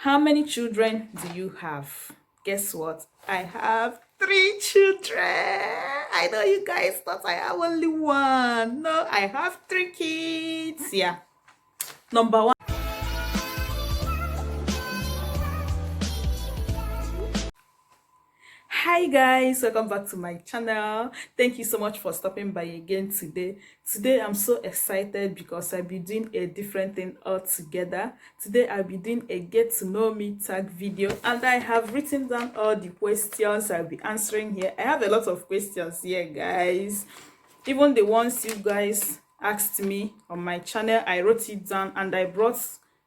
How many children do you have? Guess what? I have three children. I know you guys thought I have only one. No, I have three kids. Yeah. Number one. Hi guys, welcome back to my channel. Thank you so much for stopping by again today. I'm so excited because I'll be doing a different thing altogether. Today I'll be doing a get to know me tag video, and I have written down all the questions I'll be answering here. I have a lot of questions here, guys. Even the ones you guys asked me on my channel, I wrote it down, and I brought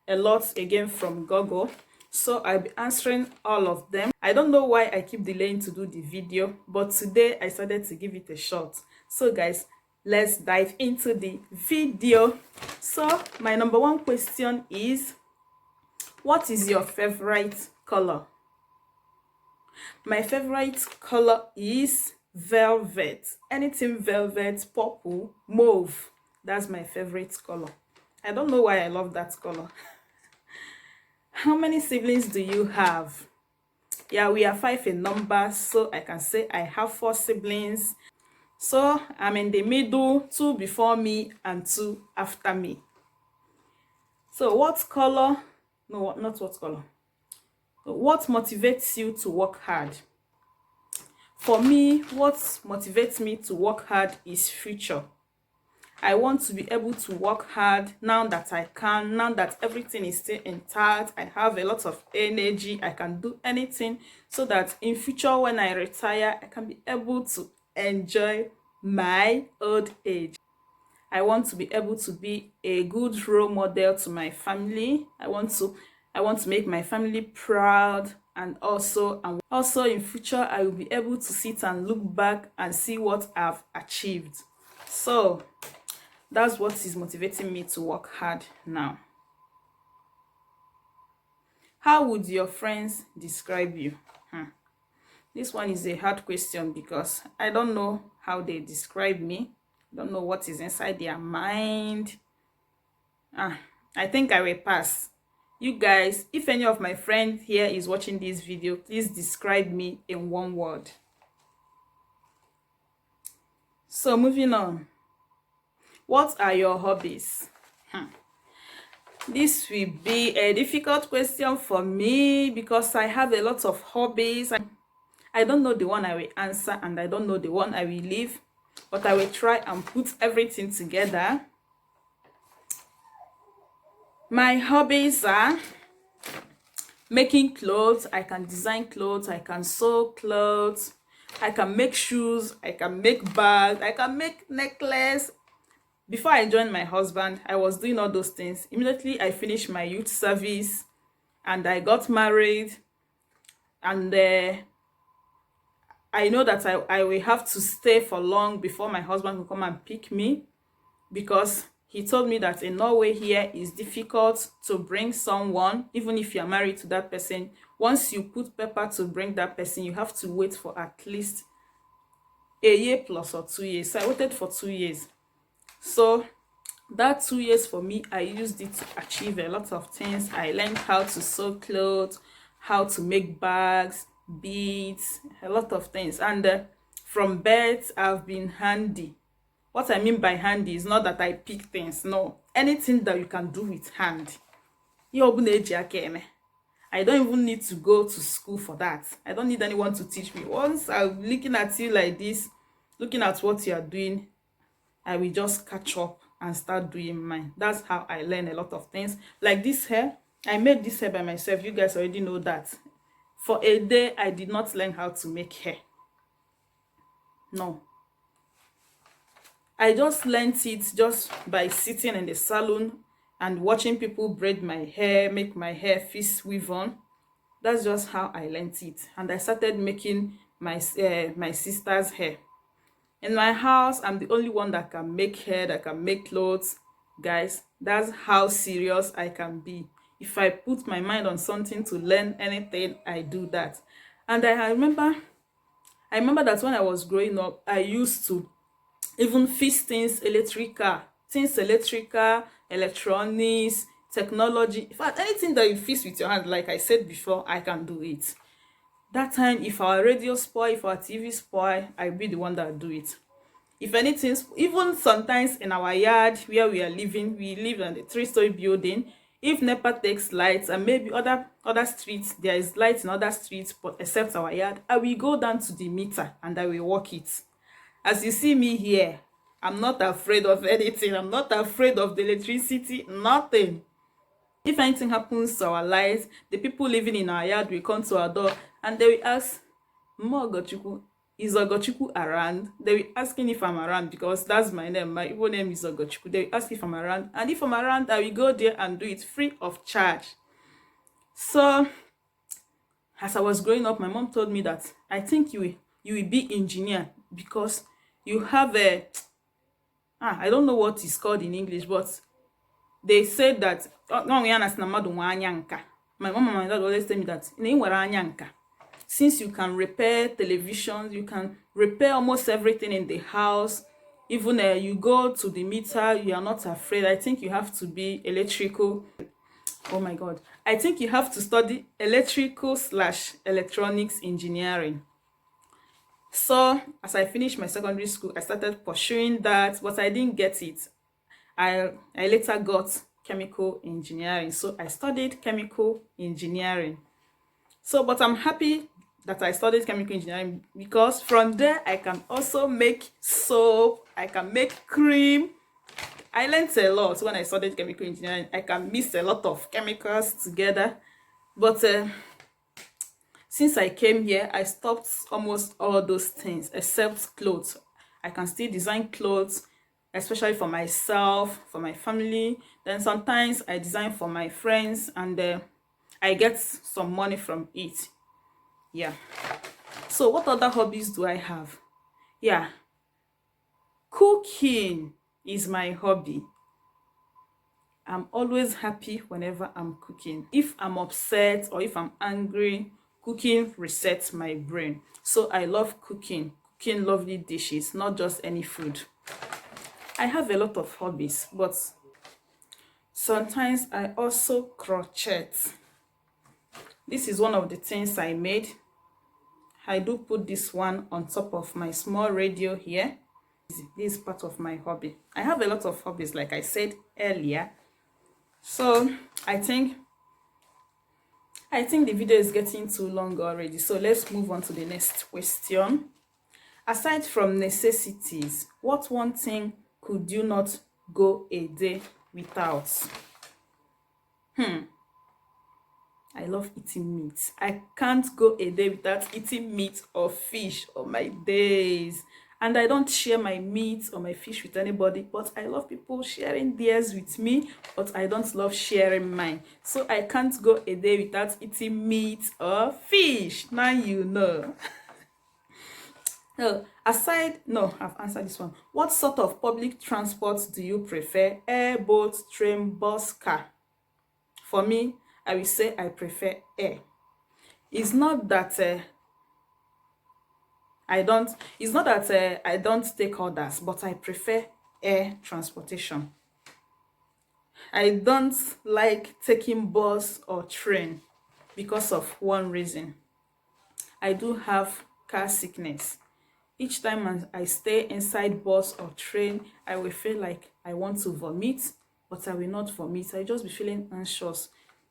a lot again from Google, so I'll be answering all of them. I don't know why I keep delaying to do the video, but today I decided to give it a shot. So guys, let's dive into the video. So my number one question is, what is your favorite color? My favorite color is velvet. Anything velvet, purple, mauve. That's my favorite color. I don't know why I love that color. How many siblings do you have? Yeah, we are 5 in number, so I can say I have 4 siblings. So I'm in the middle, 2 before me and 2 after me. So what color? No, not what color. What motivates you to work hard? For me, what motivates me to work hard is future. I want to be able to work hard now that I can, now that everything is still intact. I have a lot of energy. I can do anything, so that in future when I retire, I can be able to enjoy my old age. I want to be able to be a good role model to my family. I want to make my family proud, and also in future I will be able to sit and look back and see what I've achieved. So that's what is motivating me to work hard now. How would your friends describe you? This one is a hard question because I don't know how they describe me. I don't know what is inside their mind. I think I will pass. You guys, if any of my friends here is watching this video, please describe me in one word. So moving on. What are your hobbies? This will be a difficult question for me because I have a lot of hobbies. I don't know the one I will answer, and I don't know the one I will leave, but I will try and put everything together. My hobbies are making clothes. I can design clothes, I can sew clothes, I can make shoes, I can make bags, I can make necklace. Before I joined my husband, I was doing all those things. Immediately I finished my youth service and I got married, and I know that I will have to stay for long before my husband will come and pick me, because he told me that in Norway here is difficult to bring someone. Even if you're married to that person, once you put paper to bring that person, you have to wait for at least a year plus or 2 years. So I waited for 2 years. So that 2 years for me, I used it to achieve a lot of things. I learned how to sew clothes, how to make bags, beads, a lot of things. And from birth, I've been handy. What I mean by handy is not that I pick things. No, anything that you can do with hand. I don't even need to go to school for that. I don't need anyone to teach me. Once I'm looking at you like this, looking at what you are doing, I will just catch up and start doing mine. That's how I learn a lot of things. Like this hair, I made this hair by myself. You guys already know that. For a day, I did not learn how to make hair. No. I just learned it just by sitting in the salon and watching people braid my hair, make my hair fit weave on. That's just how I learned it. And I started making my sister's hair. In my house, I'm the only one that can make hair, that can make clothes. Guys, that's how serious I can be. If I put my mind on something to learn anything, I do that. And I remember that when I was growing up, I used to even fix things electrical, electronics, technology, in fact anything that you fix with your hand, like I said before, I can do it. That time if our radio spoil, if our TV spoil, I be the one that do it. If anything, even sometimes in our yard where we are living, we live in a 3-story building. If NEPA takes lights and maybe other streets, there is lights in other streets but except our yard, I will go down to the meter and I will work it. As you see me here, I'm not afraid of anything. I'm not afraid of the electricity, nothing. If anything happens to our lights, the people living in our yard will come to our door and they will ask, "Mma Ogochukwu, is Ogochukwu around?" They will asking if I'm around because that's my name. My Igbo name is Ogochukwu. They will ask if I'm around, and if I'm around, I will go there and do it free of charge. So, as I was growing up, my mom told me that I think you will be engineer because you have a I don't know what it's called in English, but they said that my mom and my dad always tell me that since you can repair televisions, you can repair almost everything in the house, even you go to the meter, you are not afraid. I think you have to be electrical. Oh my god, I think you have to study electrical/electronics engineering. So as I finished my secondary school, I started pursuing that, but I didn't get it. I later got chemical engineering, so I studied chemical engineering. So but I'm happy that I studied chemical engineering because from there I can also make soap, I can make cream. I learned a lot when I studied chemical engineering. I can mix a lot of chemicals together, but since I came here, I stopped almost all those things except clothes. I can still design clothes, especially for myself, for my family. Then sometimes I design for my friends and I get some money from it. Yeah. So what other hobbies do I have? Yeah. Cooking is my hobby. I'm always happy whenever I'm cooking. If I'm upset or if I'm angry, cooking resets my brain. So I love cooking lovely dishes, not just any food. I have a lot of hobbies, but sometimes I also crochet. This is one of the things I made. I do put this one on top of my small radio here. This is part of my hobby. I have a lot of hobbies, like I said earlier. So I think the video is getting too long already. So let's move on to the next question. Aside from necessities, what one thing could you not go a day without? I love eating meat. I can't go a day without eating meat or fish on my days. And I don't share my meat or my fish with anybody, but I love people sharing theirs with me, but I don't love sharing mine. So I can't go a day without eating meat or fish. Now you know. No, I've answered this one. What sort of public transport do you prefer? Air, boat, train, bus, car? For me, I will say I prefer air. It's not that I don't take orders, but I prefer air transportation. I don't like taking bus or train because of one reason. I do have car sickness. Each time I stay inside bus or train, I will feel like I want to vomit, but I will not vomit. I just be feeling anxious.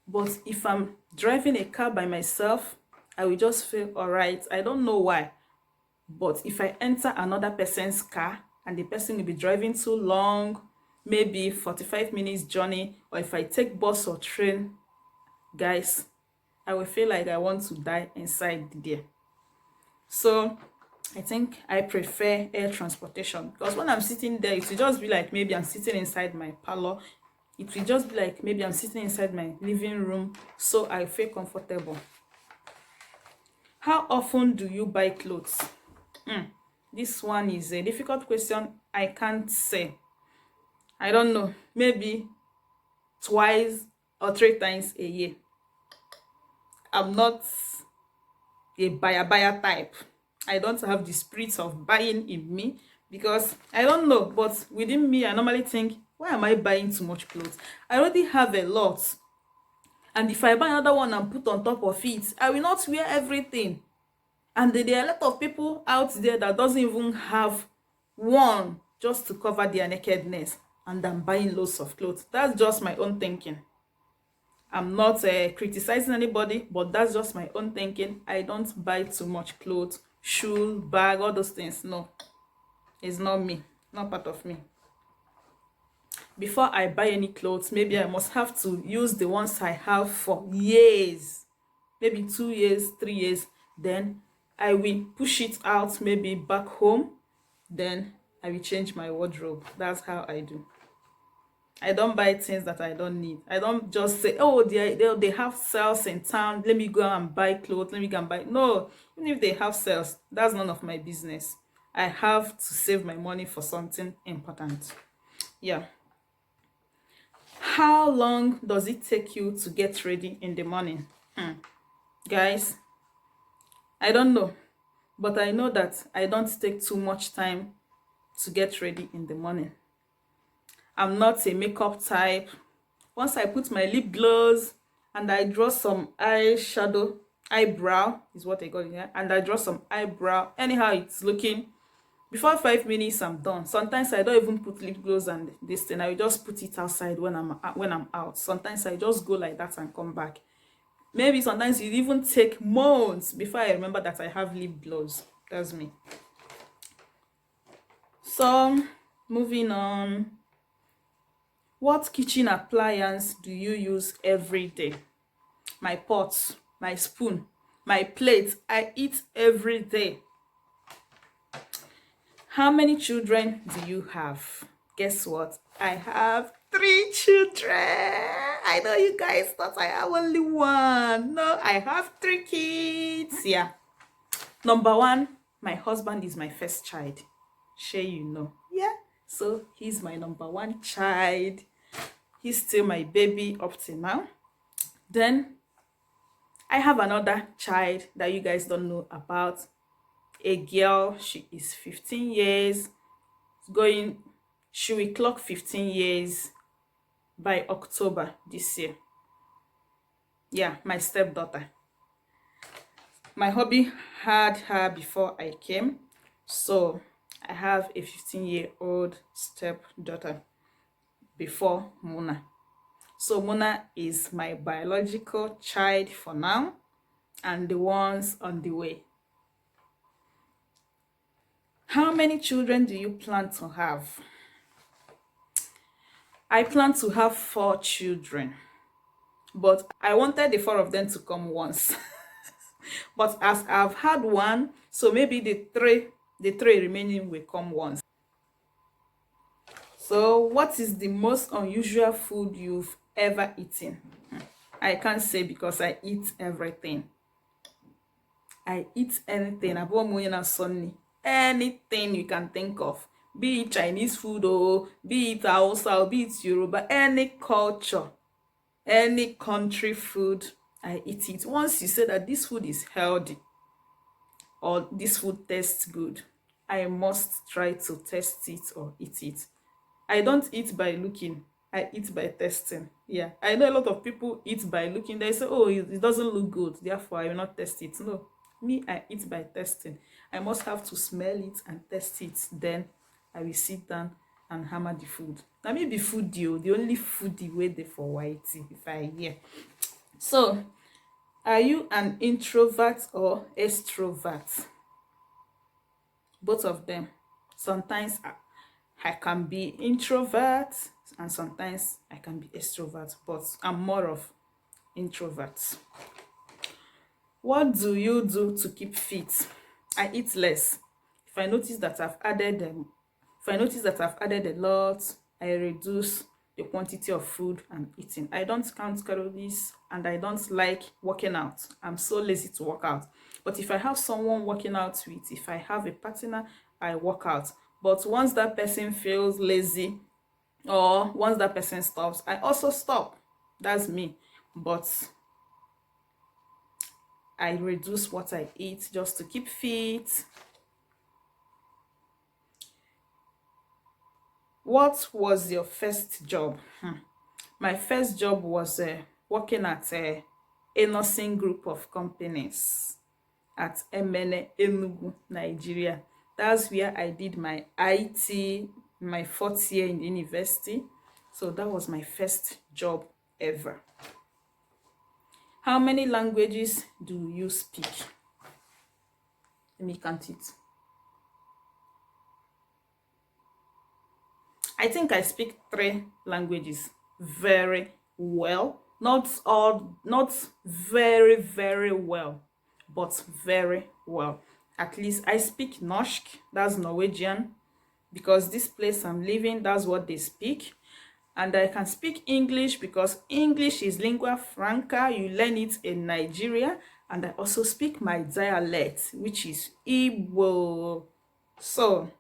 But if I'm driving a car by myself, I will just feel all right. I don't know why. But if I enter another person's car and the person will be driving too long, maybe 45 minutes journey, or if I take bus or train, guys, I will feel like I want to die inside there. So I think I prefer air transportation because when I'm sitting there, it will just be like maybe I'm sitting inside my parlor. It will just be like maybe I'm sitting inside my living room, so I feel comfortable. How often do you buy clothes? This one is a difficult question. I can't say. I don't know. Maybe twice or 3 times a year. I'm not a buyer type. I don't have the spirit of buying in me because I don't know, but within me I normally think Why am I buying too much clothes? I already have a lot. And if I buy another one and put on top of it, I will not wear everything. And there are a lot of people out there that doesn't even have one just to cover their nakedness, and I'm buying loads of clothes. That's just my own thinking. I'm not criticizing anybody, but that's just my own thinking. I don't buy too much clothes, shoe, bag, all those things. No, it's not me, not part of me. Before I buy any clothes, maybe I must have to use the ones I have for years, maybe 2 years, 3 years. Then I will push it out, maybe back home. Then I will change my wardrobe. That's how I do. I don't buy things that I don't need. I don't just say, oh, they have sales in town, let me go and buy clothes, let me go and buy. No, even if they have sales, that's none of my business. I have to save my money for something important. Yeah. How long does it take you to get ready in the morning? Guys, I don't know, but I know that I don't take too much time to get ready in the morning. I'm not a makeup type. Once I put my lip gloss and I draw some eyeshadow, eyebrow is what I got in here, and I draw some eyebrow, anyhow it's looking, before 5 minutes I'm done. Sometimes I don't even put lip gloss and this thing. I will just put it outside when I'm out. Sometimes I just go like that and come back. Maybe sometimes it even take months before I remember that I have lip gloss. That's me. So moving on. What kitchen appliance do you use every day? My pot, my spoon, my plate. I eat every day. How many children do you have? Guess what? I have 3 children. I know you guys thought I have only one. No, I have 3 kids. Yeah. Number 1, my husband is my first child. Sure, you know. Yeah. So he's my number 1 child. He's still my baby up till now. Then I have another child that you guys don't know about. A girl, she is 15 years. She will clock 15 years by October this year. Yeah, my stepdaughter. My hubby had her before I came. So I have a 15-year-old stepdaughter before Mona. So Mona is my biological child for now, and the ones on the way. How many children do you plan to have? I plan to have 4 children, but I wanted the 4 of them to come once. But as I've had one, so maybe the three remaining will come once. So what is the most unusual food you've ever eaten? I can't say because I eat everything. I eat anything. Anything you can think of. Be it Chinese food, or be it Hausa, or be it Yoruba, any culture, any country food, I eat it. Once you say that this food is healthy or this food tastes good, I must try to taste it or eat it. I don't eat by looking, I eat by testing. Yeah, I know a lot of people eat by looking. They say, oh, it doesn't look good, therefore I will not test it. No, me, I eat by testing. I must have to smell it and test it. Then I will sit down and hammer the food. Now maybe foodie, the only foodie way there for whitey, if I hear. So, are you an introvert or extrovert? Both of them. Sometimes I can be introvert and sometimes I can be extrovert, but I'm more of introvert. What do you do to keep fit? I eat less. If I notice that I've added a lot, I reduce the quantity of food I'm eating. I don't count calories and I don't like working out. I'm so lazy to work out. But if I have someone working out with, if I have a partner, I work out. But once that person feels lazy or once that person stops, I also stop. That's me. But I reduce what I eat just to keep fit. What was your first job? My first job was working at a nursing group of companies at Emene, Enugu, Nigeria. That's where I did my IT, my fourth year in university. So that was my first job ever. How many languages do you speak? Let me count it. I think I speak 3 languages very well. Not all, not very, very well, but very well. At least I speak Norsk, that's Norwegian, because this place I'm living, that's what they speak. And I can speak English because English is lingua franca. You learn it in Nigeria. And I also speak my dialect, which is Igbo. So,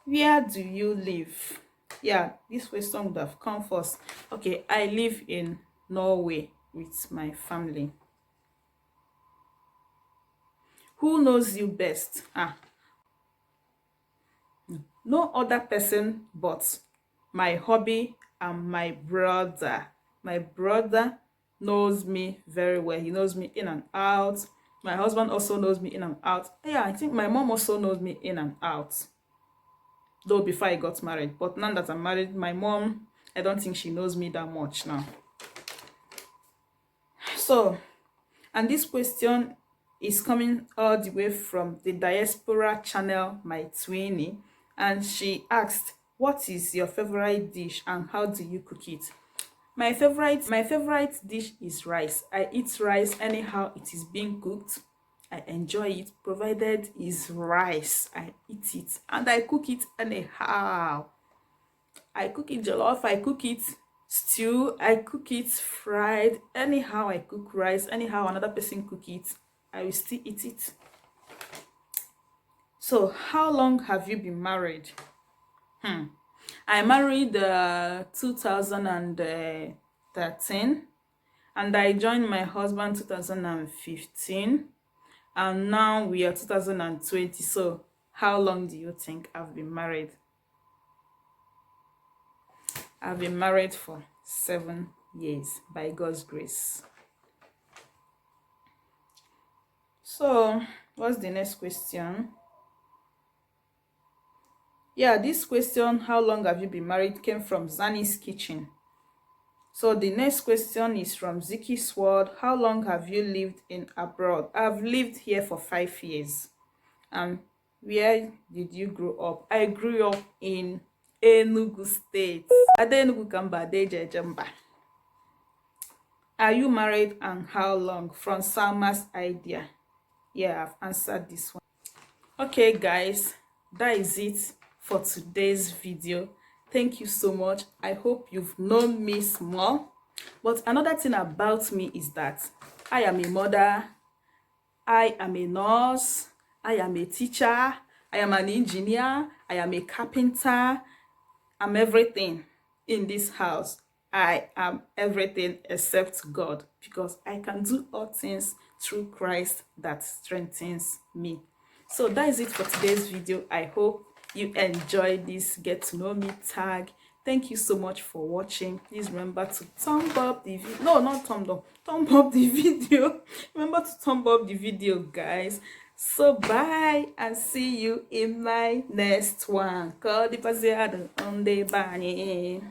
where do you live? Yeah, this question would have come first. Okay, I live in Norway with my family. Who knows you best? No other person but my hobby and my brother. My brother knows me very well. He knows me in and out. My husband also knows me in and out. Yeah, I think my mom also knows me in and out. Though before I got married. But now that I'm married, my mom, I don't think she knows me that much now. So, and this question is coming all the way from the diaspora channel, My Twinnie. And she asked, what is your favorite dish and how do you cook it? My favorite dish is rice. I eat rice anyhow it is being cooked. I enjoy it provided is rice. I eat it and I cook it anyhow. I cook it jollof, I cook it stew, I cook it fried. Anyhow I cook rice, anyhow another person cook it, I will still eat it. So how long have you been married? I married 2013 and I joined my husband 2015 and now we are 2020. So how long do you think I've been married? I've been married for 7 years by God's grace. So what's the next question? Yeah, this question, how long have you been married, came from Zani's Kitchen. So the next question is from Ziki Sword. How long have you lived in abroad? I've lived here for 5 years. And where did you grow up? I grew up in Enugu State. Ade Enugu Kamba, Ade Jejemba. Are you married and how long? From Salma's Idea. Yeah, I've answered this one. Okay, guys, that is it for today's video. Thank you so much. I hope you've known me small. But another thing about me is that I am a mother, I am a nurse, I am a teacher, I am an engineer, I am a carpenter. I'm everything in this house. I am everything except God, because I can do all things through Christ that strengthens me. So that is it for today's video. I hope you enjoyed this get to know me tag. Thank you so much for watching. Please remember to thumb up the video. No, not thumb up. Thumb up the video. Remember to thumb up the video, guys. So bye and see you in my next one. Call the on the bunny.